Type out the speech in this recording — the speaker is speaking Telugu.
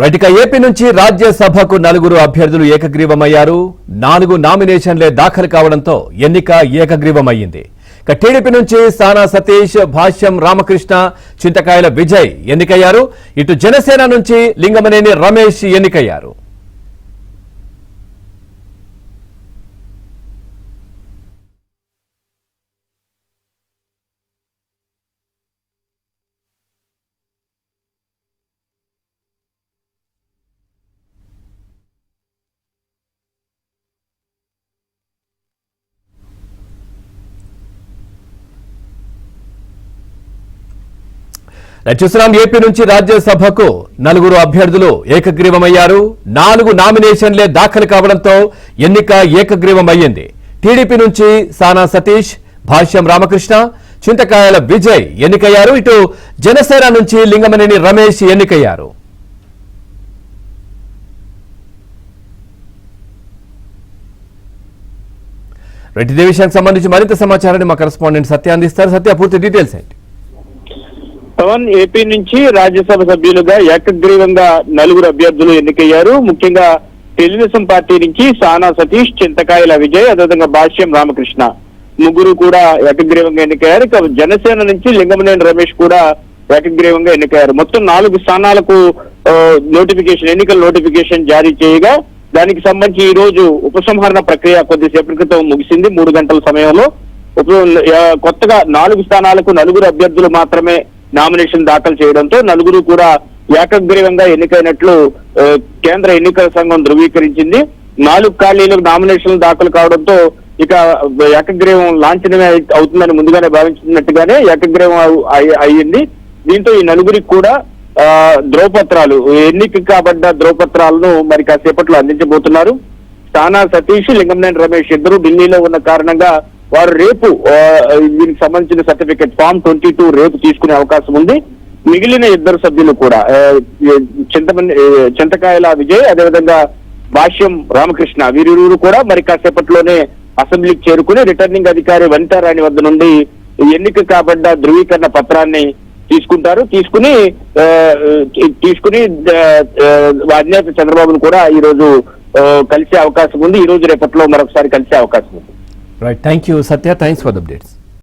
రైట్ ఏపీ నుంచి రాజ్యసభకు 4 అభ్యర్థులు ఏకగ్రీవమయ్యారు. 4 నామినేషన్లే దాఖలు కావడంతో ఎన్నిక ఏకగ్రీవమయ్యింది. టీడీపీ నుంచి సానా సతీష్, భాష్యం రామకృష్ణ, చింతకాయల విజయ్ ఎన్నికయ్యారు. ఇటు జనసేన నుంచి లింగమనేని రమేష్ ఎన్నికయ్యారు. చూస్తున్నాం ఏపీ నుంచి రాజ్యసభకు 4 అభ్యర్థులు ఏకగ్రీవమయ్యారు. 4 నామినేషన్లే దాఖలు కావడంతో ఎన్నిక ఏకగ్రీవమయ్యింది. టీడీపీ నుంచి సానా సతీష్, భాష్యం రామకృష్ణ, చింతకాయల విజయ్ ఎన్నికయ్యారు. ఇటు జనసేన నుంచి లింగమనేని రమేష్ ఎన్నికయ్యారు. ఇదే విషయానికి సంబంధించి మరింత సమాచారాన్ని మా కరెస్పాండెంట్ సత్య అందిస్తారు. సత్య, పూర్తి డీటెయిల్స్ ఏంటి? పవన్, ఏపీ నుంచి రాజ్యసభ సభ్యులుగా ఏకగ్రీవంగా 4 అభ్యర్థులు ఎన్నికయ్యారు. ముఖ్యంగా తెలుగుదేశం పార్టీ నుంచి సానా సతీష్, చింతకాయల విజయ్, అదేవిధంగా భాష్యం రామకృష్ణ ముగ్గురు కూడా ఏకగ్రీవంగా ఎన్నికయ్యారు. ఇక జనసేన నుంచి లింగమనేని రమేష్ కూడా ఏకగ్రీవంగా ఎన్నికయ్యారు. మొత్తం 4 స్థానాలకు ఎన్నికల నోటిఫికేషన్ జారీ చేయగా దానికి సంబంధించి ఈ రోజు ఉపసంహరణ ప్రక్రియ కొద్దిసేపటి క్రితం ముగిసింది. 3 గంటల సమయంలో కొత్తగా 4 స్థానాలకు 4 అభ్యర్థులు మాత్రమే నామినేషన్ దాఖలు చేయడంతో 4 కూడా ఏకగ్రీవంగా ఎన్నికైనట్లు కేంద్ర ఎన్నికల సంఘం ధృవీకరించింది. 4 ఖాళీలకు నామినేషన్లు దాఖలు కావడంతో ఇక ఏకగ్రీవం లాంఛనమే అవుతుందని ముందుగానే భావించినట్టుగానే ఏకగ్రీవం అయ్యింది. దీంతో ఈ 4 కూడా ధ్రువపత్రాలు, ఎన్నిక కాబడ్డ ధ్రువపత్రాలను మరి కాసేపట్లో అందించబోతున్నారు. సానా సతీష్, లింగమనేని రమేష్ ఇద్దరు ఢిల్లీలో ఉన్న కారణంగా వారు రేపు దీనికి సంబంధించిన సర్టిఫికెట్ ఫామ్ 22 రేపు తీసుకునే అవకాశం ఉంది. మిగిలిన 2 సభ్యులు కూడా చింతకాయల విజయ్, అదేవిధంగా భాష్యం రామకృష్ణ వీరిరువురు కూడా మరి కాసేపట్లోనే అసెంబ్లీకి చేరుకుని రిటర్నింగ్ అధికారి వనితారాణి వద్ద నుండి ఎన్నిక కాబడ్డ ధృవీకరణ పత్రాన్ని తీసుకుంటారు. తీసుకుని అధినేత చంద్రబాబును కూడా ఈ రోజు కలిసే అవకాశం ఉంది. ఈ రోజు రేపట్లో మరొకసారి కలిసే అవకాశం ఉంది. Right, thank you Satya, thanks for the updates.